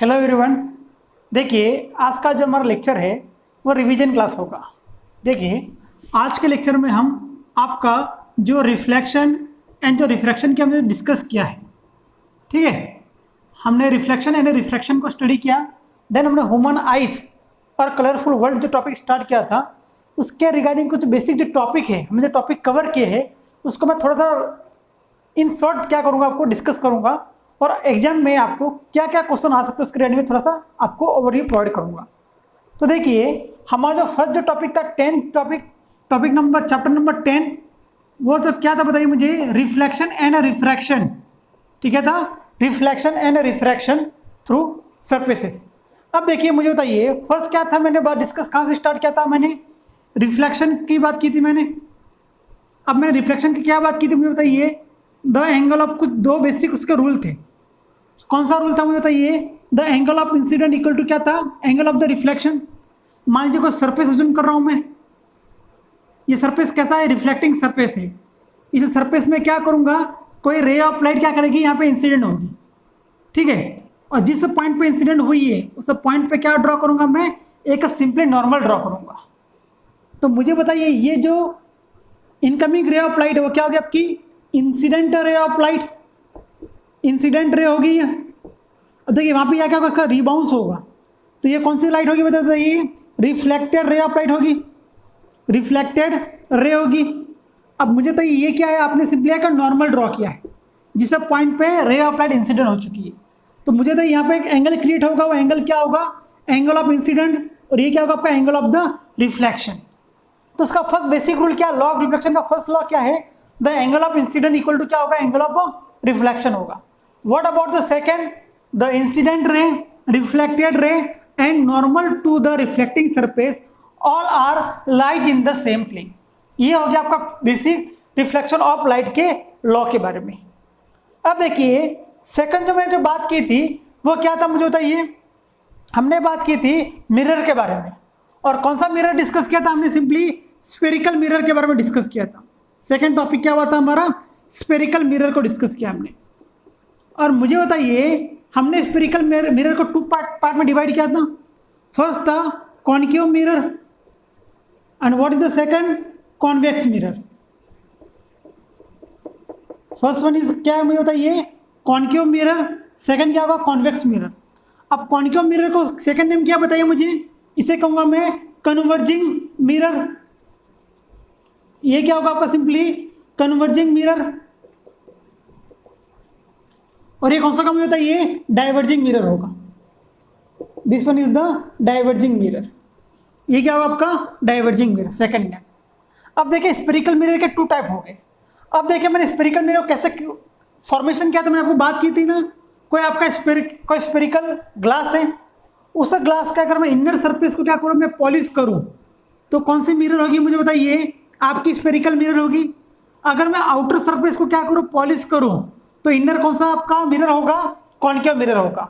Hello everyone. देखिए आज का जो हमारा लेक्चर है वो रिवीजन क्लास होगा। देखिए आज के लेक्चर में हम आपका जो रिफ्लेक्शन एंड जो रिफ्रैक्शन की हमने डिस्कस किया है, ठीक है। हमने रिफ्लेक्शन एंड रिफ्रैक्शन को स्टडी किया। देन हमने ह्यूमन आइज और कलरफुल वर्ल्ड जो टॉपिक स्टार्ट किया था उसके रिगार्डिंग कुछ बेसिक जो टॉपिक है, हमने जो टॉपिक कवर किए हैं उसको मैं थोड़ा सा इन शॉर्ट क्या करूँगा, आपको डिस्कस करूँगा और एग्जाम में आपको क्या क्या क्वेश्चन आ सकते हैं उसके रिगार्डिंग में थोड़ा सा आपको ओवरव्यू प्रोवाइड करूँगा। तो देखिए हमारा जो फर्स्ट जो टॉपिक था 10 टॉपिक नंबर चैप्टर नंबर 10 वो तो क्या था बताइए मुझे, रिफ्लेक्शन एंड रिफ्रैक्शन, ठीक है था, reflection and refraction through surfaces. अब देखिए मुझे बताइए फर्स्ट क्या था, मैंने बात डिस्कस कहाँ से स्टार्ट किया था, मैंने रिफ्लेक्शन की बात की थी मैंने। अब मैंने रिफ्लेक्शन की क्या बात की थी मुझे बताइए, द एंगल ऑफ, कुछ दो बेसिक उसके रूल थे। कौन सा रूल था मुझे बताइए, the angle of incident equal to क्या था, एंगल ऑफ द रिफ्लेक्शन। मान लीजिए कोई सरफेस अज्यूम कर रहा हूँ मैं, ये सरफेस कैसा है, रिफ्लेक्टिंग सरफेस है। इस सरफेस में क्या करूँगा, कोई रे ऑफ लाइट क्या करेगी, यहाँ पे इंसिडेंट होगी, ठीक है। और जिस पॉइंट पे इंसिडेंट हुई है उस पॉइंट पे क्या ड्रॉ करूँगा मैं, एक सिंपली नॉर्मल ड्रॉ करूँगा। तो मुझे बताइए ये जो इनकमिंग रे ऑफ लाइट है वो क्या होगी आपकी, incident ray of light, incident ray होगी। देखिए वहाँ पे क्या क्या होगा, इसका रिबाउंस होगा। तो ये कौन सी लाइट होगी बताइए, रिफ्लेक्टेड रे ऑफ लाइट होगी, रिफ्लेक्टेड रे होगी। अब मुझे तो ये क्या है, आपने सिंपली एक नॉर्मल ड्रॉ किया है जिस पॉइंट पे रे ऑफ लाइट इंसिडेंट हो चुकी है। तो मुझे तो यहाँ पे एक एंगल क्रिएट होगा, वो एंगल क्या होगा, एंगल ऑफ इंसिडेंट, और ये क्या होगा आपका, एंगल ऑफ द रिफ्लेक्शन। तो उसका फर्स्ट बेसिक रूल क्या, लॉ ऑफ रिफ्लेक्शन का फर्स्ट लॉ क्या है, the angle of incident equal to क्या होगा, एंगल ऑफ रिफ्लेक्शन होगा। What about the second, the incident ray, reflected ray and normal to the reflecting surface all are lies in the same plane. ये हो गया आपका basic reflection of light के law के बारे में। अब देखिए सेकंड जो मैंने जो बात की थी वो क्या था मुझे बताइए, हमने बात की थी मिरर के बारे में। और कौन सा मिरर डिस्कस किया था हमने, सिंपली स्फेरिकल मिरर के बारे में डिस्कस किया था। सेकंड टॉपिक क्या हुआ था हमारा, स्फेरिकल मिरर को डिस्कस किया हमने। और मुझे बताइए हमने स्फेरिकल मिरर को टू पार्ट में डिवाइड किया था। फर्स्ट था concave mirror and what is the second, convex mirror. First one is क्या है मुझे बताइए, कॉन्केव मिरर, सेकंड क्या होगा, कॉन्वेक्स मिरर। अब कॉन्केव मिरर को सेकंड नेम क्या बताइए मुझे, इसे कहूँगा मैं कन्वर्जिंग मिरर। ये क्या होगा आपका, सिंपली कन्वर्जिंग मिरर। और ये कौन सा का मुझे बताइए, डाइवर्जिंग मिरर होगा। This one is the diverging mirror. ये क्या होगा आपका, डाइवर्जिंग मिरर, सेकंड नेम। अब देखिए स्फेरिकल मिरर के टू टाइप हो गए। अब देखिए मैंने स्फेरिकल मिरर कैसे फॉर्मेशन किया था, मैंने आपको बात की थी ना, कोई आपका कोई स्फेरिकल ग्लास है, उस ग्लास का अगर मैं इनर सरफेस को क्या करूँ, मैं पॉलिश करूँ तो कौन सी मिरर होगी मुझे बताइए, आपकी स्फेरिकल मिरर होगी। अगर मैं आउटर सरफेस को क्या करूँ, पॉलिश करूँ तो इनर कौन सा आपका मिरर होगा, कॉन्केव मिरर होगा।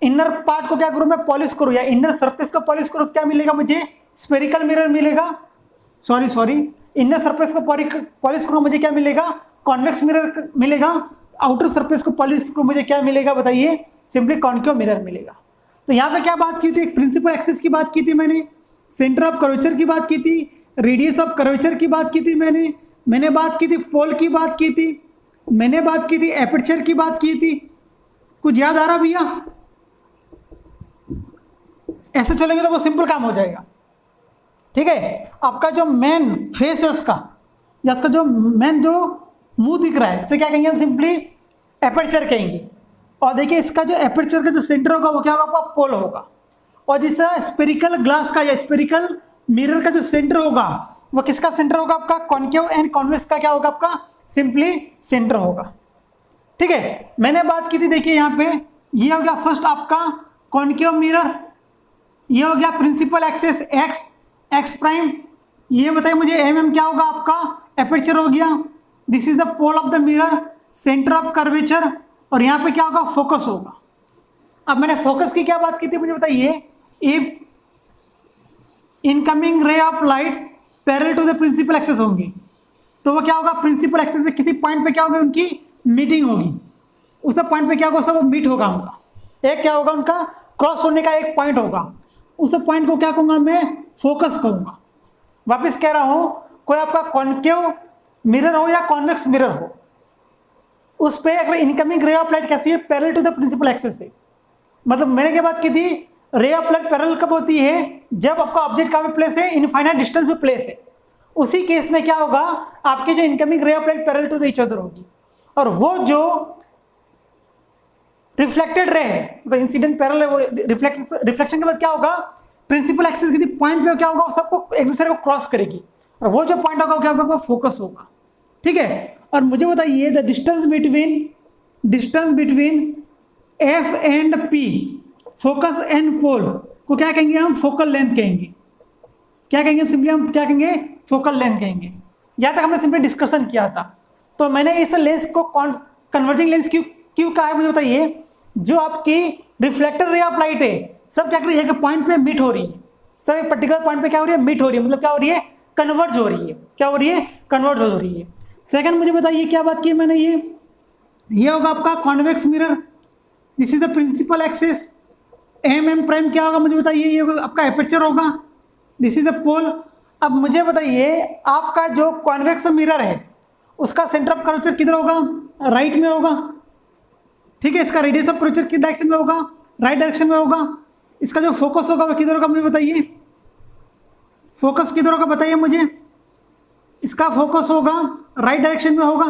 इनर पार्ट को क्या करूँ मैं, पॉलिश करूँ या इनर सरफेस को पॉलिश करूँ तो क्या मिलेगा मुझे, स्फेरिकल मिरर मिलेगा। सॉरी इनर सरफेस को पॉलिश करूँ मुझे क्या मिलेगा, कॉन्वेक्स मिरर मिलेगा। आउटर सरफेस को पॉलिश करूँ मुझे क्या मिलेगा बताइए, सिंपली कॉन्केव मिरर मिलेगा। तो यहाँ पे क्या बात की थी, एक प्रिंसिपल एक्सिस की बात की थी मैंने, सेंटर ऑफ कर्वेचर की बात की थी, रेडियस ऑफ कर्वेचर की बात की थी मैंने बात की थी पोल की बात की थी, मैंने बात की थी एपर्चर की बात की थी। कुछ याद आ रहा भैया, ऐसे चलेंगे तो वो सिंपल काम हो जाएगा, ठीक है। आपका जो मेन फेस है उसका, या उसका जो मेन जो मुंह दिख रहा है इसे क्या कहेंगे हम, सिंपली एपर्चर कहेंगे। और देखिए इसका जो एपर्चर का जो सेंटर होगा वो क्या होगा आपका, पोल होगा। और जिस स्फेरिकल ग्लास का या स्फेरिकल मिरर का जो सेंटर होगा वो किसका सेंटर होगा आपका, कॉन्केव एंड कॉन्वेक्स का क्या होगा आपका, सिंपली सेंटर होगा, ठीक है। मैंने बात की थी देखिए यहाँ पे, ये हो गया फर्स्ट आपका कॉन्केव मिरर, ये हो गया प्रिंसिपल एक्सिस एक्स प्राइम। ये बताइए मुझे एम क्या होगा आपका, एपर्चर हो गया। This is the pole of the mirror, centre of curvature, और यहाँ पे क्या होगा, फोकस होगा। अब मैंने फोकस की क्या बात की थी मुझे बताइए, if incoming ray of light parallel to the principal axis होंगी तो वो क्या होगा, प्रिंसिपल एक्सिस से किसी पॉइंट पे क्या होगी, उनकी मीटिंग होगी। उस पॉइंट पे क्या होगा, सब मीट होगा उनका। एक क्या होगा उनका क्रॉस होने का एक पॉइंट होगा, उस पॉइंट को क्या कहूँगा मैं फोकस कहूँगा। वापस कह रहा हूँ, कोई आपका कॉन्केव मिरर हो या कॉन्वेक्स मिरर हो, उस पर अगर इनकमिंग रे ऑफ लाइट कैसी है, parallel to the principal axis है। मतलब मैंने क्या बात की थी, रे ऑफ लाइट पैरेलल कब होती है, जब आपका ऑब्जेक्ट कहाँ पे प्लेस है, इनफाइनाइट डिस्टेंस पे प्लेस है। उसी केस में क्या होगा, आपकी जो incoming ray of light parallel to each other होगी, और वो जो रिफ्लेक्टेड रे है, तो इंसिडेंट पैरेलल है, वो रिफ्लेक्शन के बाद क्या होगा, प्रिंसिपल एक्सिस के पॉइंट पे क्या होगा, सबको एक दूसरे को क्रॉस करेगी, और वो जो पॉइंट होगा क्या होगा, फोकस होगा। ठीक है, और मुझे बताइए the distance between F and P, focus and pole को क्या कहेंगे हम, फोकल लेंथ कहेंगे। क्या कहेंगे सिंपली, हम क्या कहेंगे, फोकल लेंथ कहेंगे। यहाँ तक हमने सिंपली डिस्कशन किया था। तो मैंने इस लेंस को कन्वर्जिंग लेंस क्यों कहा है, मुझे बताइए। जो आपकी रिफ्लेक्टर रे ऑफ लाइट है, सब क्या कर रही है, पॉइंट पे मीट हो रही है, सब एक पर्टिकुलर पॉइंट पे क्या हो रही है, मीट हो रही है, मतलब क्या हो रही है, कन्वर्ज हो रही है। क्या हो रही है, कन्वर्ज हो रही है। सेकंड मुझे बताइए क्या बात की मैंने, ये होगा आपका convex mirror, this is the principal axis. M prime क्या होगा मुझे बताइए, ये आपका एपर्चर होगा, दिस इज द पोल। अब मुझे बताइए आपका जो कॉन्वेक्स मिरर है उसका सेंटर ऑफ कर्वेचर किधर होगा, राइट में होगा। ठीक है, इसका रेडियस ऑफ कर्वेचर किस डायरेक्शन में होगा, राइट डायरेक्शन में होगा। इसका जो फोकस होगा वो किधर होगा मुझे बताइए, फोकस किधर होगा बताइए मुझे। इसका फोकस होगा राइट डायरेक्शन में होगा।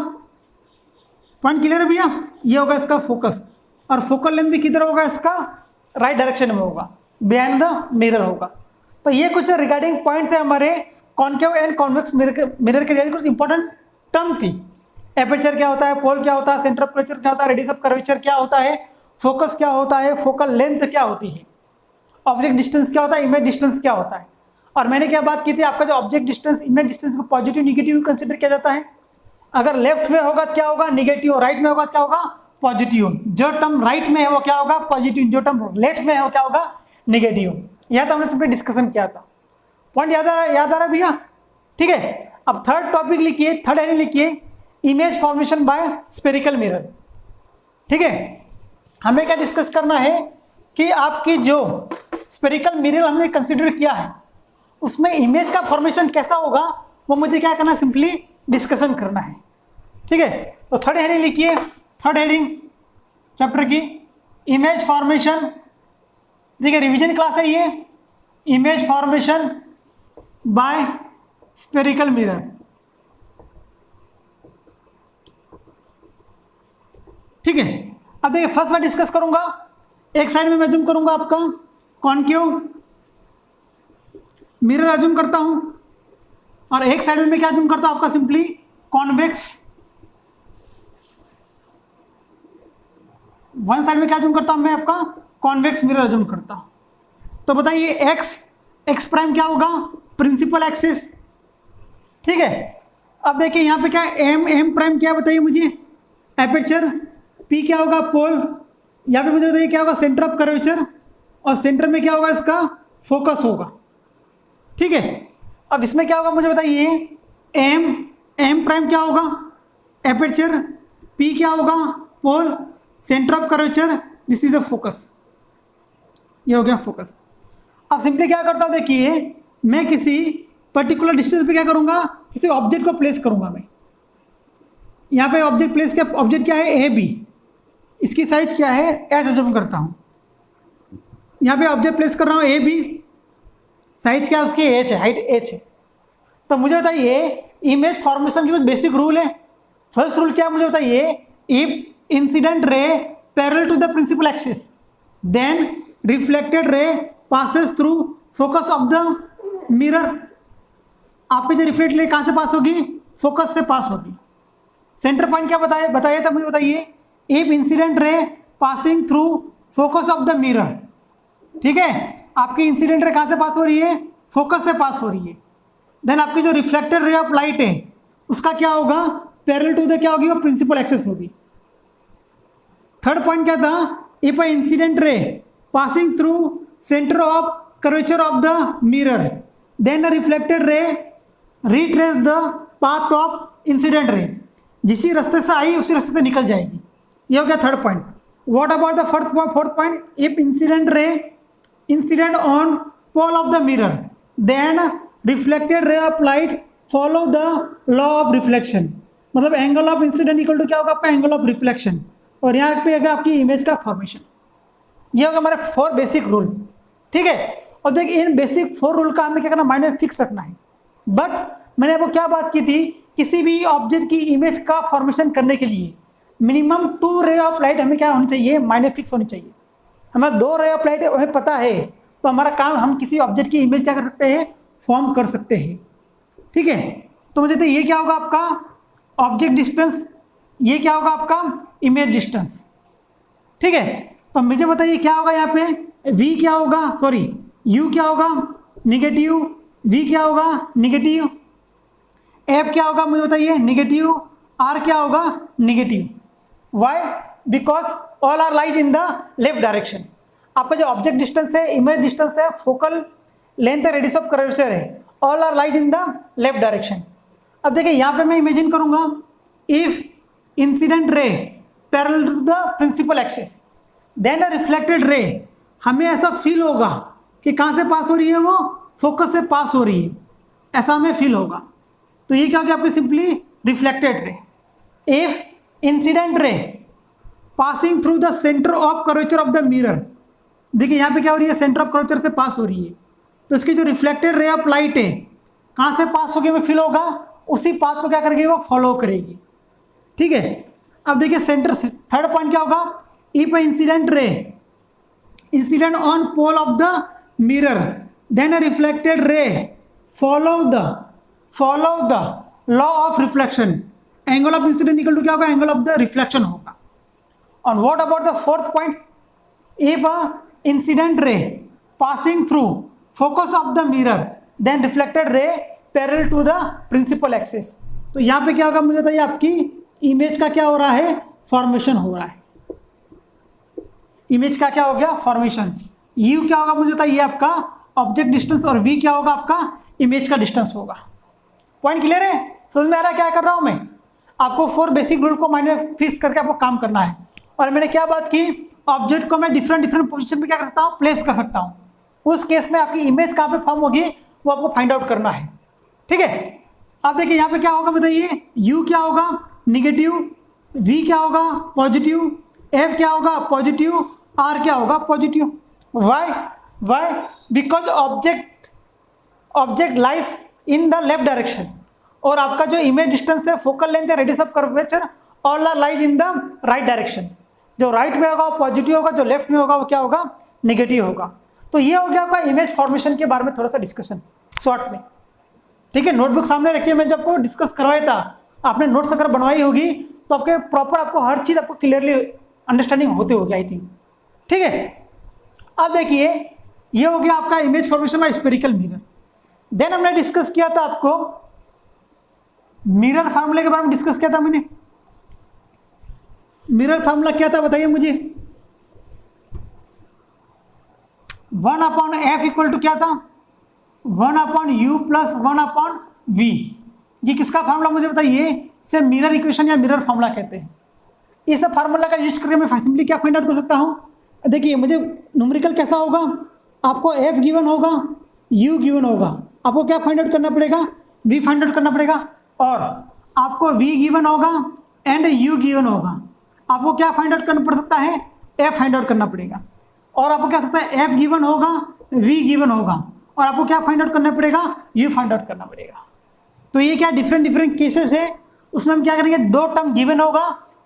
पॉइंट क्लियर है भैया, ये होगा इसका फोकस, और फोकल लेंथ भी किधर होगा, इसका राइट डायरेक्शन में होगा, बिहाइंड द मिरर होगा। तो ये कुछ रिगार्डिंग पॉइंट्स है हमारे कॉन्केव एंड कॉन्वेक्स मिरर के रिगार्डिंग कुछ इंपॉर्टेंट टर्म थी। एपर्चर क्या होता है, पोल क्या होता है, सेंटर ऑफ कर्वेचर क्या होता है, रेडियस ऑफ कर्वेचर क्या होता है, फोकस क्या होता है, फोकल लेंथ क्या होती है, ऑब्जेक्ट डिस्टेंस क्या होता है, इमेज डिस्टेंस क्या होता है। और मैंने क्या बात की थी, आपका जो ऑब्जेक्ट डिस्टेंस इमेज डिस्टेंस को पॉजिटिव निगेटिव कंसिडर किया जाता है। अगर लेफ्ट में होगा क्या होगा, निगेटिव, राइट में होगा क्या होगा, पॉजिटिव। जो टर्म राइट में है वो क्या होगा, पॉजिटिव, जो टर्म लेफ्ट में है वो क्या होगा, निगेटिव। यह तो हमने सिंपली डिस्कशन किया था। पॉइंट याद आ रहा है भैया। ठीक है, अब थर्ड टॉपिक लिखिए, थर्ड हेडिंग लिखिए, image formation by spherical mirror. ठीक है, हमें क्या डिस्कस करना है कि आपकी जो स्फेरिकल मिरर हमने कंसिडर किया है उसमें इमेज का फॉर्मेशन कैसा होगा, वो मुझे क्या करना है, सिंपली डिस्कशन करना है। ठीक है, तो थर्ड हेडिंग लिखिए, थर्ड हेडिंग चैप्टर की इमेज फॉर्मेशन। देखिए रिवीजन क्लास है ये, image formation by spherical mirror. ठीक है, अब देखिए फर्स्ट मैं डिस्कस करूंगा, एक साइड में मैं जूम करूंगा आपका कॉन्केव मिरर अज्यूम करता हूं, और एक साइड में मैं क्या अज्यूम करता हूं, आपका सिंपली कॉन्वेक्स। वन साइड में क्या अज्यूम करता हूं मैं, आपका कॉन्वेक्स मिरर अज्यूम करता हूं। तो बताइए एक्स प्राइम क्या होगा, प्रिंसिपल एक्सिस। ठीक है, अब देखिए यहाँ पे क्या एम प्राइम क्या बताइए मुझे, एपर्चर। पी क्या होगा, पोल। यहाँ पे मुझे बताइए क्या होगा, सेंटर ऑफ कर्वेचर, और सेंटर में क्या होगा, इसका फोकस होगा। ठीक है, अब इसमें क्या होगा मुझे बताइए, एम प्राइम क्या होगा, एपर्चर। पी क्या होगा, pole. Centre of curvature, this is a focus. ये हो गया फोकस। अब सिंपली क्या करता हूँ, देखिए मैं किसी पर्टिकुलर डिस्टेंस पे क्या करूँगा, किसी ऑब्जेक्ट को प्लेस करूँगा। मैं यहाँ पे ऑब्जेक्ट प्लेस क्या, ऑब्जेक्ट क्या है, ए बी, इसकी साइज क्या है, एच अज्यूम करता हूँ। यहाँ पे ऑब्जेक्ट प्लेस कर रहा हूँ ए बी, साइज क्या है उसकी, एच है, हाइट एच है। तो मुझे बताइए इमेज फॉर्मेशन की कुछ बेसिक रूल है। फर्स्ट रूल क्या है मुझे बताइए, if incident ray parallel to the principal axis then reflected ray passes through focus of the mirror. आप पे जो रिफ्लेक्ट रे कहाँ से पास होगी, फोकस से पास होगी। सेंटर पॉइंट क्या बताइए तब मुझे बताइए, if incident ray passing through focus of the mirror. ठीक है, आपकी इंसिडेंट रे कहाँ से पास हो रही है, फोकस से पास हो रही है। देन आपकी जो रिफ्लेक्टेड रे ऑफ लाइट है उसका क्या होगा, पैरेलल टू द क्या होगी, वो प्रिंसिपल एक्सिस होगी। थर्ड पॉइंट क्या था, if a incident ray passing through centre of curvature of the mirror then a reflected ray retrace the path of incident ray. जिस रास्ते से आई उसी रास्ते से निकल जाएगी। ये हो गया third point. What about the fourth point, if incident on pole of the mirror then reflected ray of light follow the law of reflection, मतलब angle of incident equal to क्या होगा आपका, एंगल ऑफ रिफ्लेक्शन, और यहाँ पे होगा आपकी image का फॉर्मेशन। ये होगा हमारे 4 बेसिक रूल, ठीक है। और देखिए इन बेसिक 4 रूल का हमें क्या करना, माइंड में फिक्स रखना है। बट मैंने आपको क्या बात की थी, किसी भी ऑब्जेक्ट की इमेज का फॉर्मेशन करने के लिए मिनिमम 2 रे ऑफ लाइट हमें क्या होनी चाहिए, माइंड में फिक्स होनी चाहिए। हमें 2 रे ऑफ लाइट हमें पता है तो हमारा काम, हम किसी ऑब्जेक्ट की इमेज क्या कर सकते हैं, फॉर्म कर सकते हैं, ठीक है। तो मुझे तो ये क्या होगा आपका ऑब्जेक्ट डिस्टेंस, ये क्या होगा आपका इमेज डिस्टेंस, ठीक है। तो मुझे बताइए क्या होगा यहाँ पे, v क्या होगा, सॉरी u क्या होगा निगेटिव, v क्या होगा निगेटिव, f क्या होगा मुझे बताइए निगेटिव, r क्या होगा negative. Why, because all are lies in the left direction. आपका जो ऑब्जेक्ट डिस्टेंस है, इमेज डिस्टेंस है, फोकल लेंथ है, रेडियस ऑफ कर्वेचर है, all are lies in the left direction. अब देखिए यहाँ पे मैं इमेजिन करूंगा, if incident ray parallel to the principal axis then a reflected ray, हमें ऐसा फील होगा कि कहाँ से पास हो रही है, वो फोकस से पास हो रही है, ऐसा हमें फील होगा। तो ये क्या हो गया आपकी simply reflected ray. If incident ray passing through the centre of curvature of the mirror, देखिए यहाँ पे क्या हो रही है, सेंटर ऑफ कर्वेचर से पास हो रही है, तो इसकी जो रिफ्लेक्टेड रे ऑफ लाइट है कहाँ से पास होगी हमें फील होगा, उसी पाथ को क्या करेगी वो फॉलो करेगी, ठीक है। अब देखिए सेंटर, थर्ड पॉइंट क्या होगा, if incident ray incident on pole of the mirror then a reflected ray follow the law of reflection, angle of incident equal to क्या होगा, एंगल ऑफ द रिफ्लेक्शन होगा। और what about the fourth point, if a incident ray passing through focus of the mirror then reflected ray parallel to the principal axis, तो यहाँ पे क्या होगा मुझे बताइए, आपकी इमेज का क्या हो रहा है, फॉर्मेशन हो रहा है। इमेज का क्या हो गया, फॉर्मेशन। u क्या होगा मुझे बताइए, आपका ऑब्जेक्ट डिस्टेंस, और v क्या होगा आपका इमेज का डिस्टेंस होगा। पॉइंट क्लियर है, समझ में आ रहा है क्या कर रहा हूं मैं, आपको 4 बेसिक रूल को माइंड में फिक्स करके आपको काम करना है। और मैंने क्या बात की, ऑब्जेक्ट को मैं डिफरेंट पोजीशन पे क्या कर सकता हूँ, प्लेस कर सकता हूँ। उस केस में आपकी इमेज कहाँ पे फॉर्म होगी वो आपको फाइंड आउट करना है, ठीक है। अब देखिए यहाँ पे क्या होगा बताइए, u क्या होगा निगेटिव, v क्या होगा पॉजिटिव, f क्या होगा पॉजिटिव, r क्या होगा positive. Why, because object lies in the left direction, और आपका जो इमेज डिस्टेंस है, फोकल लेंथ है, radius of curvature, all are lies in the right direction. जो राइट में होगा वो पॉजिटिव होगा, जो लेफ्ट में होगा वो क्या होगा निगेटिव होगा। तो ये हो गया आपका इमेज फॉर्मेशन के बारे में थोड़ा सा डिस्कशन शॉर्ट में, ठीक है। नोटबुक सामने रखिए, मैं जब आपको डिस्कस करवाया था, आपने नोट्स अगर बनवाई होगी तो आपके प्रॉपर आपको हर चीज़ आपको क्लियरली अंडरस्टैंडिंग होती होगी आई थिंक, ठीक है। अब देखिए ये हो गया आपका image formation of spherical mirror. Then हमने डिस्कस किया था, आपको मिरर फार्मूले के बारे में डिस्कस किया था मैंने। मिरर फार्मूला क्या था बताइए मुझे, 1/f इक्वल टू क्या था, 1/u प्लस 1/v। ये किसका फार्मूला मुझे बताइए, इसे मिरर इक्वेशन या मिरर फार्मूला कहते हैं। इस फार्मूला का यूज करके मैं सिंपली क्या फाइंड आउट कर सकता हूँ, देखिए मुझे न्यूमेरिकल कैसा होगा, आपको f गिवन होगा, u गिवन होगा, आपको क्या फाइंड आउट करना पड़ेगा, v फाइंड आउट करना पड़ेगा, और आपको v गिवन होगा एंड u गिवन होगा, आपको क्या फाइंड आउट करना पड़ सकता है, f फाइंड आउट करना पड़ेगा। और आपको क्या सकता है, f गिवन होगा, v गिवन होगा, और आपको क्या फाइंड आउट करना पड़ेगा, u फाइंड आउट करना पड़ेगा। तो ये क्या डिफरेंट केसेस है, उसमें हम क्या करेंगे, 2 टर्म गिवन होगा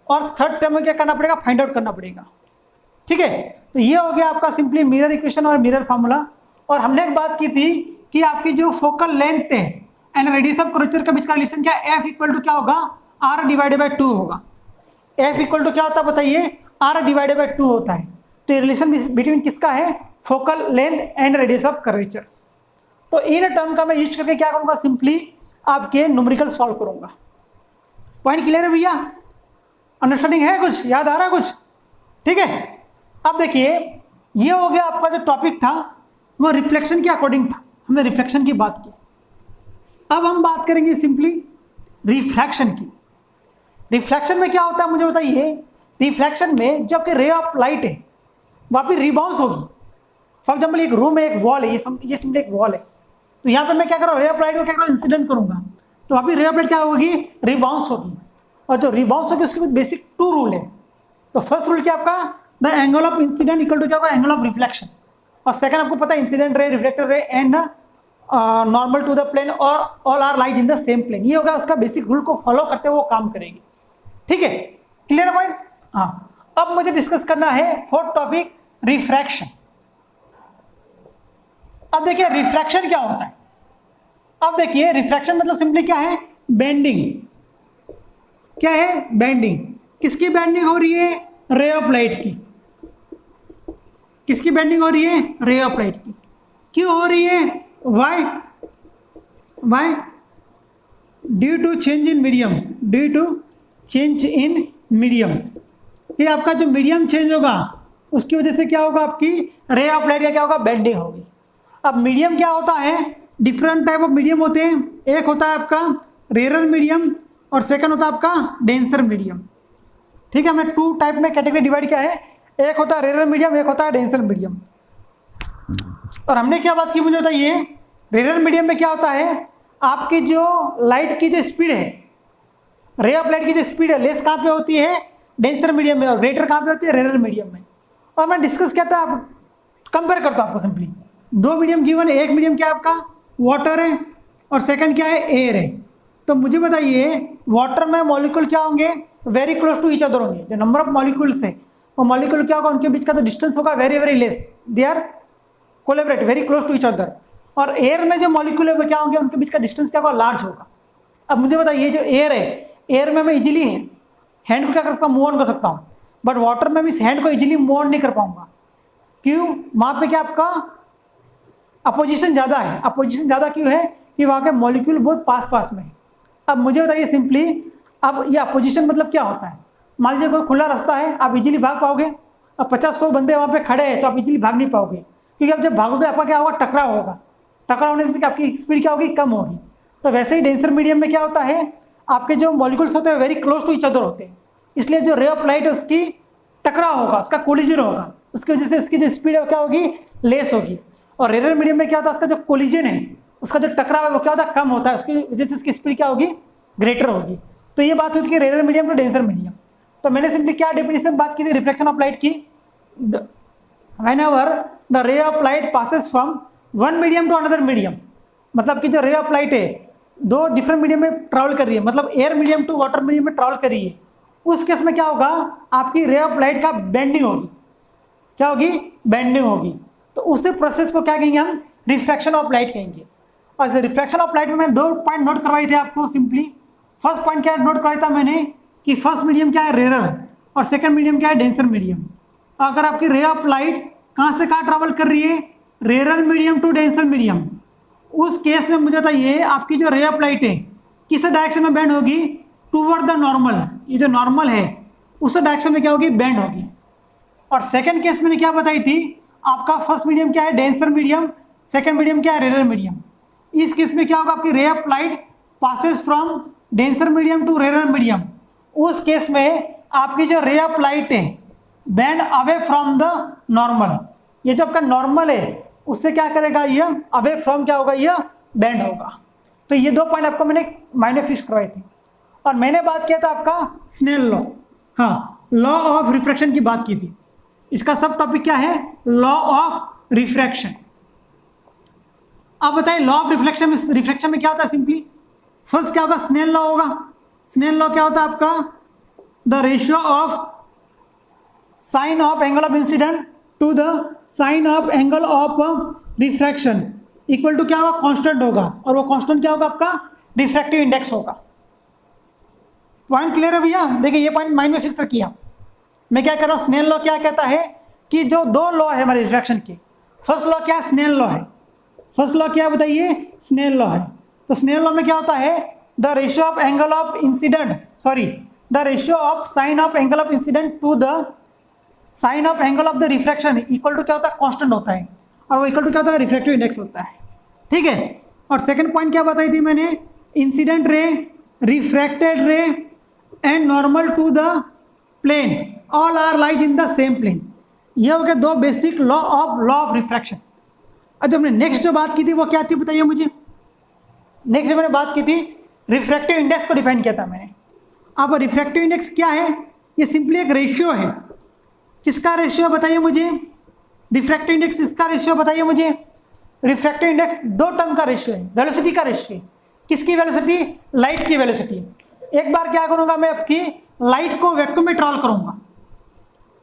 और थर्ड टर्म में क्या करना पड़ेगा, फाइंड आउट करना पड़ेगा, ठीक है। तो ये हो गया आपका सिंपली मिरर इक्वेशन और मिरर फार्मूला। और हमने एक बात की थी कि आपकी जो फोकल लेंथ है एंड रेडियस ऑफ कर्वेचर के बीच का रिलेशन क्या, f इक्वल टू क्या होगा, r डिवाइडेड बाय 2 होगा। f इक्वल टू क्या होता है बताइए, r डिवाइडेड बाय 2 होता है। तो रिलेशन बिटवीन किसका है, focal length and radius of curvature. तो इन टर्म का मैं यूज करके क्या करूंगा, सिंपली आपके न्यूमेरिकल सॉल्व करूंगा। पॉइंट क्लियर है भैया, अंडरस्टैंडिंग है, कुछ याद आ रहा है कुछ, ठीक है। अब देखिए ये हो गया आपका जो टॉपिक था वो रिफ्लेक्शन के अकॉर्डिंग था, हमने रिफ्लेक्शन की बात की। अब हम बात करेंगे सिंपली रिफ्रैक्शन की। रिफ्लेक्शन में क्या होता है मुझे बताइए, रिफ्लेक्शन में जो आपके रे ऑफ लाइट है वहाँ पे रिबाउंस होगी। फॉर एग्जाम्पल एक रूम है, एक वॉल है, ये सिंपली एक वॉल है, तो यहाँ पे मैं क्या कर रहा हूँ, रे ऑफ लाइट को क्या करूँ, इंसिडेंट करूँगा, तो वहाँ पे रे ऑफ लाइट क्या होगी, रिबाउंस होगी। और जो रिबाउंस होगी उसके कुछ बेसिक 2 रूल है। तो फर्स्ट रूल क्या आपका, the angle of incident equal to क्या होगा, एंगल ऑफ रिफ्लेक्शन। और सेकंड आपको पता है incident ray, reflected ray and normal to the plane और all are lies in the same plane. ये होगा उसका बेसिक रूल को फॉलो करते हुए वो काम करेगी। ठीक है, क्लियर है पॉइंट? हाँ, अब मुझे डिस्कस करना है फोर्थ टॉपिक, रिफ्रैक्शन। अब देखिए रिफ्रैक्शन क्या होता है। अब देखिए रिफ्रैक्शन मतलब सिंपली क्या है, बेंडिंग। क्या है, बेंडिंग। किसकी बेंडिंग हो रही है, रे ऑफ लाइट की। किसकी बेंडिंग हो रही है, रे ऑफ लाइट की। क्यों हो रही है, why, why, due to change in medium, due to change in medium. ये आपका जो मीडियम चेंज होगा उसकी वजह से क्या होगा, आपकी रे ऑफ लाइट का क्या होगा, बेंडिंग होगी। अब मीडियम क्या होता है, डिफरेंट टाइप ऑफ मीडियम होते हैं। एक होता है आपका रेयर मीडियम और सेकंड होता है आपका डेंसर मीडियम। ठीक है, हमने 2 टाइप में कैटेगरी डिवाइड किया है, एक होता है रेयर मीडियम, एक होता है डेंसर मीडियम। और हमने क्या बात की, मुझे बताइए, रेयर मीडियम में क्या होता है, आपकी जो लाइट की जो स्पीड है, रे ऑफ लाइट की जो स्पीड है, लेस कहाँ पे होती है, डेंसर मीडियम में, और ग्रेटर कहाँ पे होती है, रेयर मीडियम में। और मैं डिस्कस किया था, कंपेयर करता हूँ आपको सिंपली, 2 मीडियम गिवन है। एक मीडियम क्या है आपका, वाटर है, और सेकंड क्या है, एयर है। तो मुझे बताइए वाटर में मॉलिक्यूल क्या होंगे, very close to each other होंगे। जो नंबर ऑफ मॉलिक्यूल्स है वो मॉलिक्यूल क्या होगा, उनके बीच का जो डिस्टेंस होगा very very less, they are collaborate very close to each other. और एयर में जो मॉलिक्यूल है वो क्या होंगे, उनके बीच का डिस्टेंस क्या होगा, लार्ज होगा। अब मुझे बताइए जो एयर है, एयर में मैं इजीली हैंड को क्या कर सकता हूँ, मूव ऑन कर सकता हूँ, बट वाटर में भी इस हैंड को इजीली मूव ऑन नहीं कर पाऊंगा। क्यों, वहाँ पे क्या आपका अपोजिशन ज़्यादा है। अपोजिशन ज़्यादा क्यों है, कि वहाँ के मॉलिक्यूल बहुत पास पास में है। अब मुझे बताइए सिंपली, अब ये अपोजिशन मतलब क्या होता है, मान लीजिए कोई खुला रास्ता है, आप इजीली भाग पाओगे। अब 50-100 बंदे वहाँ पे खड़े हैं तो आप इजीली भाग नहीं पाओगे, क्योंकि अब जब भागोगे आपका क्या होगा, टकराव होगा। टकराव होने से आपकी स्पीड क्या होगी, कम होगी। तो वैसे ही डेंसर मीडियम में क्या होता है, आपके जो मॉलिक्यूल्स होते हैं very close to each other होते हैं, इसलिए जो रे ऑफ लाइट है उसकी टकराव होगा, उसका कोलिजन होगा, उसकी वजह से उसकी जो स्पीड है क्या होगी, लेस होगी। और रेयर मीडियम में क्या होता है, उसका जो कोलिजन है, उसका जो टकराव है वो क्या होता है, कम होता है, उसकी वजह से उसकी स्पीड क्या होगी, ग्रेटर होगी। तो ये बात होती है rare medium to denser medium. तो मैंने सिंपली क्या डेफिनेशन बात की थी रिफ्लेक्शन ऑफ लाइट की, whenever the ray of light passes from one medium to another medium, मतलब कि जो रे ऑफ लाइट है 2 डिफरेंट मीडियम में ट्रैवल कर रही है, मतलब air medium to water medium में ट्रैवल कर रही है, उस केस में क्या होगा, आपकी रे ऑफ लाइट का बेंडिंग होगी। क्या होगी, बेंडिंग होगी। तो उसी प्रोसेस को क्या कहेंगे हम, रिफ्रैक्शन ऑफ लाइट कहेंगे। और रिफ्रैक्शन ऑफ लाइट में मैंने 2 पॉइंट नोट करवाए थे आपको सिंपली। फर्स्ट पॉइंट क्या नोट करवाया था मैंने, कि फर्स्ट मीडियम क्या है, रेयर, और सेकंड मीडियम क्या है, डेंसर मीडियम। अगर आपकी रे ऑफ लाइट कहाँ से कहाँ ट्रैवल कर रही है, rare medium to denser medium, उस केस में मुझे बताइए आपकी जो रे ऑफ लाइट है किस डायरेक्शन में बेंड होगी, टूवर्ड द नॉर्मल। ये जो नॉर्मल है उस डायरेक्शन में क्या होगी, बेंड होगी। और सेकंड केस मैंने क्या बताई थी, आपका फर्स्ट मीडियम क्या है, डेंसर मीडियम, सेकंड मीडियम क्या है, रेयर मीडियम। इस केस में क्या होगा, आपकी ray of light passes from denser medium to rare medium. उस केस में आपकी जो रे ऑफ लाइट है bend away from the normal. ये जो आपका नॉर्मल है उससे क्या करेगा, ये अवे फ्रॉम क्या होगा, ये बेंड होगा। तो ये 2 पॉइंट आपको मैंने माइंड फिक्स करवाए थे। और मैंने बात किया था आपका स्नेल लॉ, हाँ, लॉ ऑफ रिफ्रैक्शन की बात की थी। इसका सब टॉपिक क्या है, लॉ ऑफ रिफ्रैक्शन। अब बताइए लॉ ऑफ रिफ्रैक्शन में क्या होता है, सिंपली फर्स्ट क्या होगा, स्नेल लॉ होगा। स्नेल लॉ क्या होता है आपका, the ratio of sine of angle of incident to the sine of angle of refraction equal to क्या होगा, कांस्टेंट होगा। और वो कांस्टेंट क्या होगा, आपका रिफ्रैक्टिव इंडेक्स होगा। पॉइंट क्लियर है भैया? देखिए ये पॉइंट माइंड में फिक्स किया। मैं क्या कर रहा हूँ, स्नेल लॉ क्या कहता है कि जो 2 लॉ है हमारे रिफ्रैक्शन के, फर्स्ट लॉ क्या है, स्नेल लॉ है। फर्स्ट लॉ क्या है बताइए, स्नेल लॉ है। तो स्नेल लॉ में क्या होता है, the ratio of angle of incident, sorry, the ratio of sine of angle of incident to the sine of angle of the refraction equal to क्या होता है, कांस्टेंट होता है। और वो इक्वल टू क्या होता है, रिफ्रैक्टिव इंडेक्स होता है। ठीक है। और सेकंड पॉइंट क्या बताई थी मैंने, incident ray, refracted ray and normal to the plane all are light in the same plane. ये हो गया दो बेसिक लॉ ऑफ रिफ्रैक्शन। और जो हमने नेक्स्ट जो बात की थी वो क्या थी बताइए मुझे। नेक्स्ट जो मैंने बात की थी रिफ्रैक्टिव इंडेक्स को डिफाइन किया था मैंने। अब रिफ्रैक्टिव इंडेक्स क्या है, ये सिंपली एक रेशियो है। किसका रेशियो बताइए मुझे, रिफ्रैक्टिव इंडेक्स किसका रेशियो बताइए मुझे। रिफ्रैक्टिव इंडेक्स दो टर्म का रेशियो है, वेलोसिटी का रेशियो है। किसकी वेलोसिटी, लाइट की वेलोसिटी। एक बार क्या करूंगा मैं आपकी लाइट को वैक्यूम में ट्रैवल करूंगा,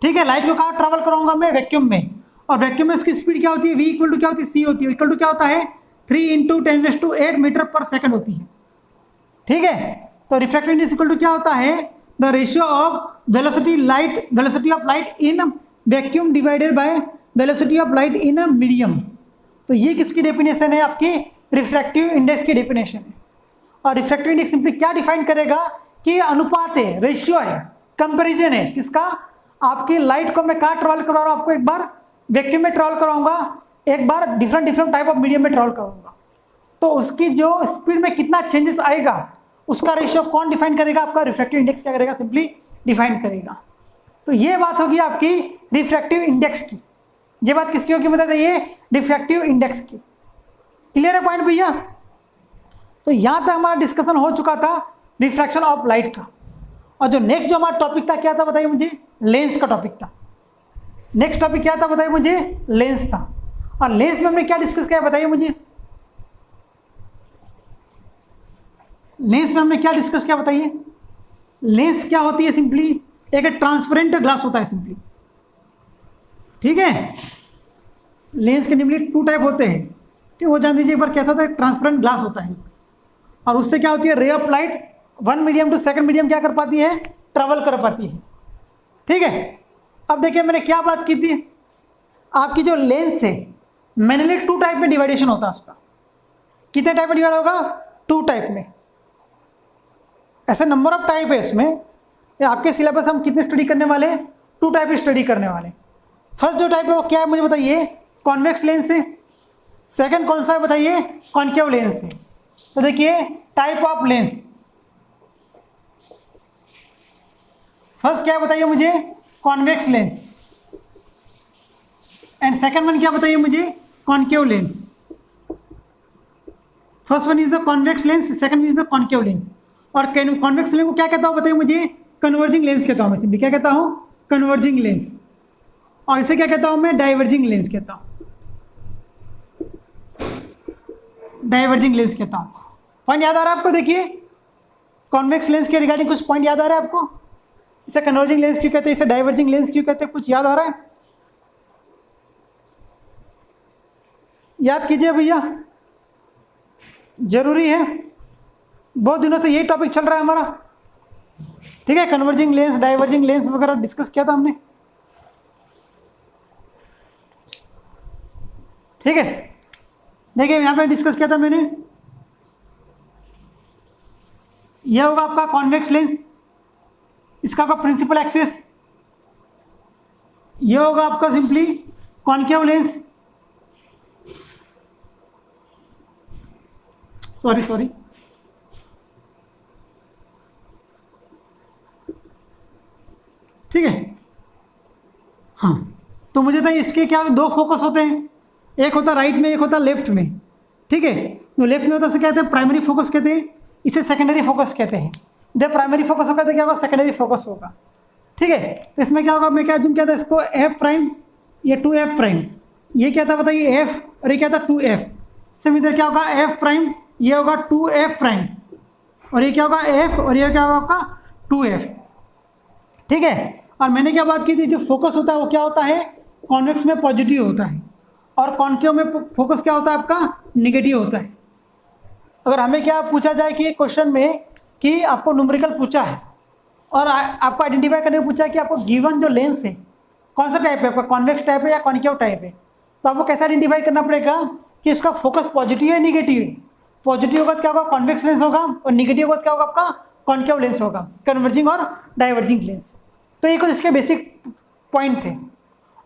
ठीक है, लाइट को कहाँ ट्रैवल कराऊंगा मैं, वैक्यूम में। और वैक्यूम में इसकी स्पीड क्या होती है, v इक्वल टू क्या होती है, c होती है, इक्वल टू क्या होता है 3 × 10⁸ मीटर पर सेकंड होती है, ठीक है। तो रिफ्रैक्टिव इंडेक्स इक्वल टू क्या होता है, the ratio of velocity of light in vacuum divided by velocity of light in a medium. तो ये किसकी डेफिनेशन है, आपकी रिफ्रैक्टिव इंडेक्स की डेफिनेशन है। और रिफ्रैक्टिव इंडेक्स सिंपली क्या डिफाइन करेगा कि अनुपात है, रेशियो है, कंपैरिजन है किसका, आपकी लाइट को मैं कहाँ ट्रैवल करा रहा हूँ, आपको एक बार वैक्यूम में ट्रैवल कराऊंगा, एक बार डिफरेंट टाइप ऑफ मीडियम में ट्रैवल कराऊंगा। तो उसकी जो स्पीड में कितना चेंजेस आएगा उसका रेशियो कौन डिफाइन करेगा, आपका रिफ्रैक्टिव इंडेक्स क्या करेगा, सिंपली डिफाइन करेगा। तो ये बात होगी आपकी रिफ्रैक्टिव इंडेक्स की। ये बात किसकी होगी बता ये रिफ्रैक्टिव इंडेक्स की। क्लियर है पॉइंट भैया। तो यहाँ तक हमारा डिस्कशन हो चुका था रिफ्रैक्शन ऑफ लाइट का। और जो नेक्स्ट जो हमारा टॉपिक था क्या था बताइए मुझे, लेंस का टॉपिक था। नेक्स्ट टॉपिक क्या था बताइए मुझे, लेंस था। और लेंस में हमने क्या डिस्कस किया बताइए मुझे, लेंस में हमने क्या डिस्कस किया बताइए। लेंस क्या होती है, सिंपली एक ट्रांसपेरेंट ग्लास होता है सिंपली, ठीक है। लेंस के निम्नलिखित 2 टाइप होते हैं, ठीक, वो जान दीजिए एक बार कैसा होता है, ट्रांसपेरेंट ग्लास होता है। और उससे क्या होती है, ray of light one medium to second medium क्या कर पाती है, ट्रेवल कर पाती है, ठीक है। अब देखिए मैंने क्या बात की थी, आपकी जो लेंस है मेनली 2 टाइप में डिवाइडेशन होता है उसका। कितने टाइप में डिवाइड होगा, 2 टाइप में। ऐसा नंबर ऑफ टाइप है इसमें, आपके सिलेबस हम कितने स्टडी करने वाले, 2 टाइप स्टडी करने वाले। फर्स्ट जो टाइप है वो क्या है मुझे बताइए, कॉन्वेक्स लेंस है। सेकंड कौन सा है बताइए, कॉन्केव लेंस है। तो देखिए टाइप ऑफ लेंस, फर्स्ट क्या बताइए मुझे, convex lens, and second one क्या बताइए मुझे, concave lens. First one is the convex lens, second is the concave lens. और कॉन्वेक्स लेंस को क्या कहता हूँ बताइए मुझे, कन्वर्जिंग लेंस कहता हूँ मैं सिंपली, क्या कहता हूँ, कन्वर्जिंग लेंस। और इसे क्या कहता हूँ मैं, डाइवर्जिंग लेंस कहता हूँ, डाइवर्जिंग लेंस कहता हूँ। पॉइंट याद आ रहा है आपको, देखिए कॉन्वेक्स लेंस के रिगार्डिंग कुछ पॉइंट याद आ रहा है आपको, इसे कन्वर्जिंग लेंस क्यों कहते हैं, इसे डाइवर्जिंग लेंस क्यों कहते हैं, कुछ याद आ रहा है, याद कीजिए भैया, जरूरी है। बहुत दिनों से यही टॉपिक चल रहा है हमारा, ठीक है। कन्वर्जिंग लेंस, डाइवर्जिंग लेंस वगैरह डिस्कस किया था हमने, ठीक है। देखिए यहाँ पे डिस्कस किया था मैंने, यह होगा आपका कॉन्वेक्स लेंस, इसका होगा प्रिंसिपल एक्सिस, यह होगा आपका सिंपली कॉन्केव लेंस, सॉरी ठीक है। हाँ तो मुझे तो इसके क्या 2 फोकस होते हैं, एक होता राइट में, एक होता लेफ्ट में, ठीक है। जो लेफ्ट में होता है उसे कहते हैं प्राइमरी फोकस कहते हैं, इसे सेकेंडरी फोकस कहते हैं। जब प्राइमरी फोकस होगा तो क्या होगा, सेकेंडरी फोकस होगा, ठीक है। तो इसमें क्या होगा, मैं क्या जूम क्या था इसको एफ प्राइम, ये 2f प्राइम, ये क्या था बताइए एफ, और ये क्या था 2f। सेम इधर क्या होगा एफ प्राइम, ये होगा 2f प्राइम, और ये क्या होगा एफ, और ये क्या होगा आपका 2f, ठीक है। और मैंने क्या बात की थी, जो फोकस होता है वो क्या होता है, कॉन्वेक्स में पॉजिटिव होता है, और कॉन्केव में फोकस क्या होता है आपका, नेगेटिव होता है। अगर हमें क्या पूछा जाए कि क्वेश्चन में कि आपको न्यूमेरिकल पूछा है और आपको आइडेंटिफाई करने को पूछा है कि आपको गिवन जो लेंस है कौन सा टाइप है, आपका कॉन्वेक्स टाइप है या कॉन्केव टाइप है, तो आपको कैसे आइडेंटिफाई करना पड़ेगा कि इसका फोकस पॉजिटिव है नेगेटिव है। पॉजिटिव होगा तो क्या होगा, कॉन्वेक्स लेंस होगा, और नेगेटिव होगा तो क्या होगा आपका कॉन्केव लेंस होगा, कन्वर्जिंग और डाइवर्जिंग लेंस। तो ये कुछ इसके बेसिक पॉइंट थे।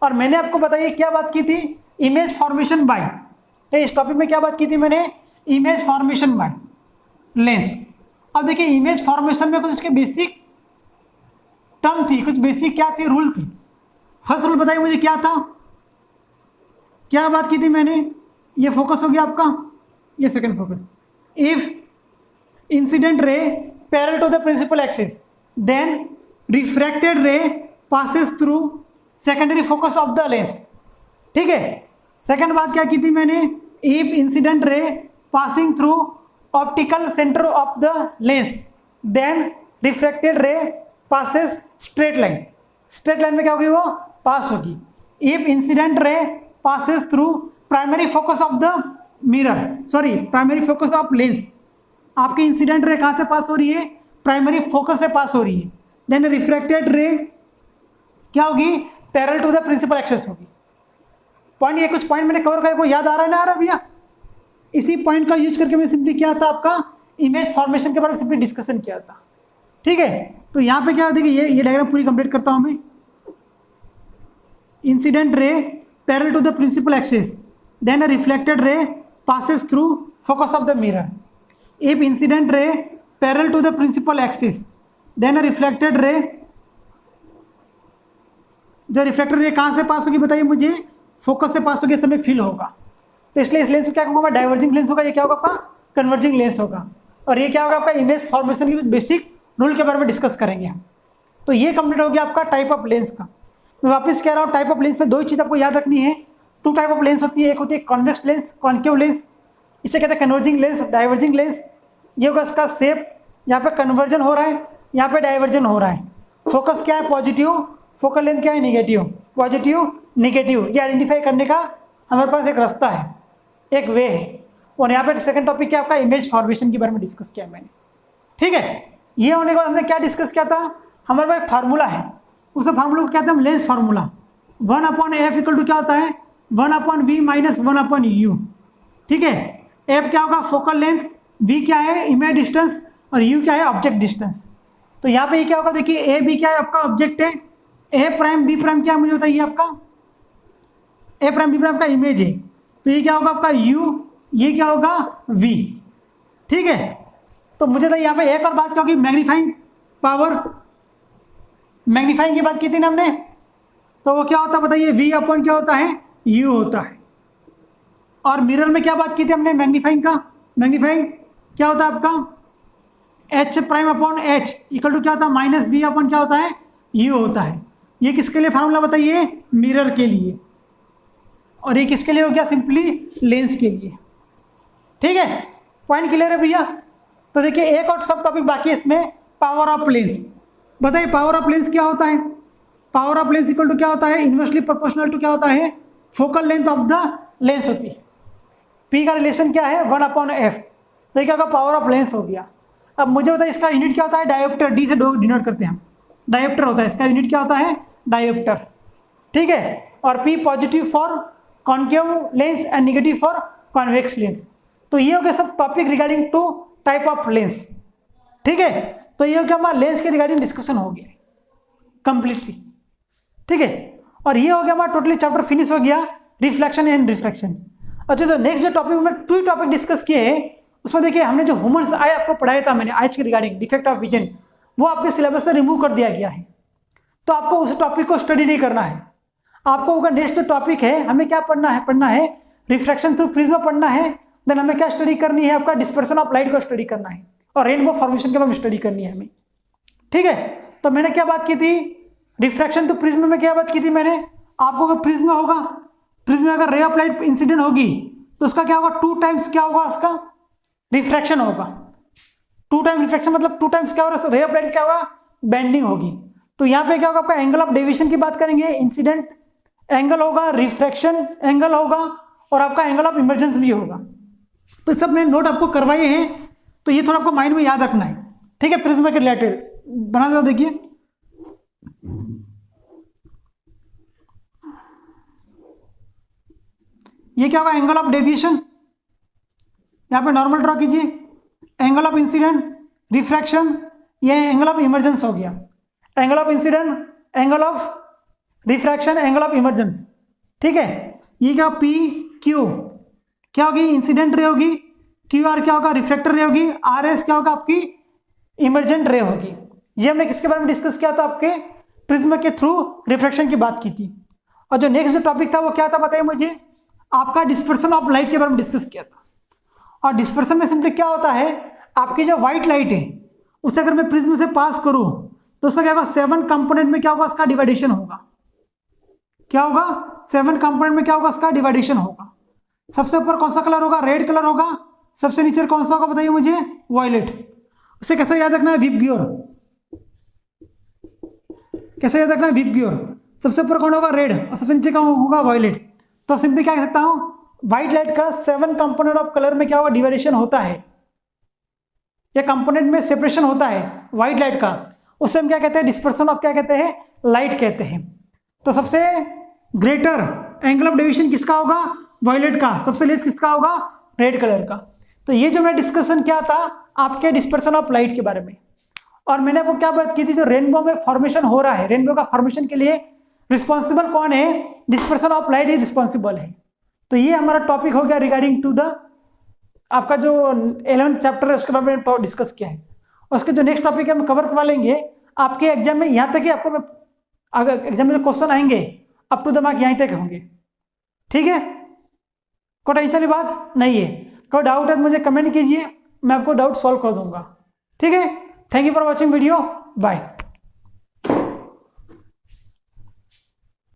और मैंने आपको बताइए क्या बात की थी, इमेज फॉर्मेशन बाय, तो इस टॉपिक में क्या बात की थी मैंने, इमेज फॉर्मेशन बाय लेंस। अब देखिए इमेज फॉर्मेशन में कुछ इसके बेसिक टर्म थी, कुछ बेसिक क्या थी, रूल थी। फर्स्ट रूल बताइए मुझे क्या था, क्या बात की थी मैंने, ये फोकस हो गया आपका, ये second focus. If incident ray parallel to the principal axis then refracted ray passes through secondary focus of the lens. ठीक है, सेकंड बात क्या की थी मैंने, if incident ray passing through optical centre of the lens then refracted ray passes straight line. Straight line में क्या होगी, वो पास होगी। If incident ray passes through primary focus of the mirror, sorry primary focus of lens, आपकी incident ray कहाँ से पास हो रही है, प्राइमरी फोकस से पास हो रही है, देन रिफ्रैक्टेड रे क्या होगी, parallel to the principal axis होगी। पॉइंट, ये कुछ पॉइंट मैंने कवर किया, वो याद आ रहा है ना आ रहा भैया, इसी पॉइंट का यूज करके मैंने सिंपली क्या था आपका इमेज फॉर्मेशन के बारे में सिंपली डिस्कशन किया था। ठीक है, तो यहाँ पे क्या देखिए, ये डायग्राम पूरी कंप्लीट करता हूँ मैं। Incident ray parallel to the principal axis then a reflected ray passes through focus of the mirror. If incident ray parallel to the principal axis then a reflected ray, जो reflected ray कहाँ से पास होगी बताइए मुझे, focus से पास होगी, समय feel होगा। तो इसलिए इस लेंस को क्या कहूँगा, डाइवर्जिंग लेंस होगा, ये क्या होगा आपका कन्वर्जिंग लेंस होगा। और ये क्या होगा आपका इमेज फॉर्मेशन की बेसिक रूल के बारे में डिस्कस करेंगे हम। तो ये कंप्लीट हो गया आपका टाइप ऑफ लेंस का। मैं वापस कह रहा हूँ, टाइप ऑफ लेंस में दो ही चीज़ आपको याद रखनी है। टू टाइप ऑफ लेंस होती है, एक होती है कॉन्वेक्स लेंस, कॉन्केव लेंस, इसे कहते हैं कन्वर्जिंग लेंस, डाइवर्जिंग लेंस। ये होगा इसका शेप, यहाँ पे कन्वर्जन हो रहा है, यहाँ पे डाइवर्जन हो रहा है। फोकस क्या है, पॉजिटिव, फोकल लेंथ क्या है, निगेटिव, पॉजिटिव निगेटिव। ये आइडेंटिफाई करने का हमारे पास एक रास्ता है, एक वे है। और यहाँ पे सेकंड टॉपिक क्या आपका इमेज फॉर्मेशन के बारे में डिस्कस किया मैंने। ठीक है, ये होने के बाद हमने क्या डिस्कस किया था, हमारे पास एक फार्मूला है, उस फार्मूला को कहते हैं हम lens formula. 1/f equal to क्या होता है, 1/v माइनस 1/u। ठीक है, f क्या होगा फोकल लेंथ, v क्या है इमेज डिस्टेंस, और u क्या है ऑब्जेक्ट डिस्टेंस। तो यहाँ पे ये क्या होगा देखिए, a b क्या है आपका ऑब्जेक्ट है, a प्राइम b प्राइम क्या है मुझे बताइए आपका, a प्राइम b प्राइम का इमेज है। तो ये क्या होगा आपका u, ये क्या होगा v। ठीक है, तो मुझे तो यहाँ पे एक और बात क्या होगी, मैग्नीफाइंग पावर, मैग्नीफाइंग की बात की थी ना हमने, तो वो क्या होता है बताइए, v अपॉन क्या होता है, u होता है। और मिरर में क्या बात की थी हमने मैग्नीफाइंग का, मैग्नीफाइंग क्या होता है आपका h prime upon h equal to क्या होता है माइनस v अपॉन क्या होता है, u होता है। ये किसके लिए फार्मूला बताइए, मिरर के लिए। और ये किसके लिए हो गया, सिंपली लेंस के लिए। ठीक है, पॉइंट क्लियर है भैया। तो देखिए एक और सब टॉपिक बाकी है इसमें, पावर ऑफ लेंस। बताइए पावर ऑफ लेंस क्या होता है, power of lens equal to क्या होता है, इन्वर्सली प्रोपोर्शनल टू क्या होता है, focal length of the lens होती है। P का रिलेशन क्या है, 1/f। तो ये क्या होगा, पावर ऑफ लेंस हो गया। अब मुझे बताइए इसका यूनिट क्या होता है, डायोप्टर, डी से डिनोट करते हैं हम, डायोप्टर होता है, इसका यूनिट क्या होता है, डायोप्टर। ठीक है, और P positive for concave lens and negative for convex lens. तो ये हो गया सब topic regarding two type of lens. ठीक है, तो ये हो गया हमारा लेंस के रिगार्डिंग डिस्कशन हो गया कंप्लीटली। ठीक है, और ये हो गया हमारा टोटली चैप्टर फिनिश हो गया, रिफ्लेक्शन एंड रिफ्रैक्शन। अच्छा, जो नेक्स्ट जो टॉपिक में 2 टॉपिक डिस्कस किए हैं, उसमें देखिए हमने जो ह्यूमन्स आई आपको पढ़ाया था मैंने आइज के रिगार्डिंग डिफेक्ट ऑफ विजन, वो आपके सिलेबस से रिमूव कर दिया गया है। तो आपको उस टॉपिक को स्टडी नहीं करना है, आपको अगर नेक्स्ट टॉपिक है हमें क्या पढ़ना है रिफ्रैक्शन थ्रू प्रिज्म पढ़ना है। देन हमें क्या स्टडी करनी है, आपका डिस्पर्सन ऑफ लाइट को स्टडी करना है, और रेनबो फॉर्मेशन के बारे में स्टडी करनी है हमें। ठीक है, तो मैंने क्या बात की थी, रिफ्रैक्शन थ्रू प्रिज्म में क्या बात की थी मैंने, आपको अगर प्रिज्म होगा, प्रिज्म में अगर रे ऑफ लाइट इंसिडेंट होगी तो उसका क्या होगा, 2 टाइम्स क्या होगा, उसका रिफ्रैक्शन होगा। 2 टाइम रिफ्रैक्शन मतलब 2 टाइम्स क्या होगा, रे ऑफ लाइट क्या होगा, बेंडिंग होगी। तो यहाँ पे क्या होगा, आपका एंगल ऑफ डेविएशन की बात करेंगे, इंसिडेंट एंगल होगा, रिफ्रैक्शन एंगल होगा, और आपका एंगल ऑफ इमर्जेंस भी होगा। तो सब मैंने नोट आपको करवाए हैं, तो ये थोड़ा आपको माइंड में याद रखना है। ठीक है, प्रिज्म के रिलेटेड बना दो, देखिए ये क्या होगा, एंगल ऑफ डेविएशन, यहाँ पे नॉर्मल ड्रॉ कीजिए, एंगल ऑफ इंसिडेंट, रिफ्रैक्शन, ये एंगल ऑफ इमर्जेंस हो गया, angle of incident, angle of refraction, angle of emergence. ठीक है, ये क्या पी क्यू क्या होगी, इंसिडेंट रे होगी, क्यू आर क्या होगा, रिफ्लेक्टर रे होगी, आर एस क्या होगा आपकी इमर्जेंट रे होगी। ये हमने किसके बारे में डिस्कस किया था, आपके प्रिज्म के थ्रू रिफ्रैक्शन की बात की थी। और जो नेक्स्ट जो टॉपिक था वो क्या था बताइए मुझे, आपका डिस्पर्सन ऑफ लाइट के बारे में डिस्कस किया था। और डिस्पर्सन में सिंपली क्या होता है, आपकी जो व्हाइट लाइट है उसे अगर मैं प्रिज्म से पास करूं तो उसका क्या होगा, 7 कंपोनेंट में क्या होगा, उसका डिवाइडेशन होगा। क्या होगा, 7 कंपोनेंट में क्या होगा, उसका डिवाइडेशन होगा। सबसे ऊपर कौन सा कलर होगा, रेड कलर होगा। सबसे नीचे कौन सा होगा बताइए मुझे, वायलेट। उसे कैसे याद रखना है, विप गियोर। कैसे याद रखना है, विप गियोर। सबसे ऊपर कौन होगा, रेड, और सबसे नीचे कौन होगा, वायलेट। तो सिंपली क्या कह सकता हूं, व्हाइट लाइट का 7 कंपोनेंट ऑफ कलर में क्या होगा, डिवाइडेशन होता है, या कंपोनेंट में सेपरेशन होता है व्हाइट लाइट का। उससे हम क्या कहते हैं, डिस्पर्सन ऑफ क्या कहते हैं, लाइट कहते हैं। तो सबसे ग्रेटर एंगल ऑफ डेविएशन किसका होगा, वायलेट का। सबसे लेस किसका होगा, रेड कलर का। तो ये जो मैं डिस्कशन क्या था आपके डिस्पर्सन ऑफ लाइट के बारे में। और मैंने आपको क्या बात की थी, जो रेनबो में फॉर्मेशन हो रहा है, रेनबो का फॉर्मेशन के लिए रिस्पॉन्सिबल कौन है, dispersion of light he responsible है। तो ये हमारा टॉपिक हो गया रिगार्डिंग टू द आपका जो 11th चैप्टर है उसके बारे में डिस्कस किया है। उसके जो नेक्स्ट टॉपिक है हम कवर करवा लेंगे आपके एग्जाम में। यहाँ तक कि आपको अगर एग्जाम में जो क्वेश्चन आएंगे अप टू द मार्क यहीं तक होंगे। ठीक है, कोई टेंशन वाली बात नहीं है। कोई डाउट है तो मुझे कमेंट कीजिए, मैं आपको डाउट सॉल्व कर दूंगा। ठीक है, thank you for watching video, bye.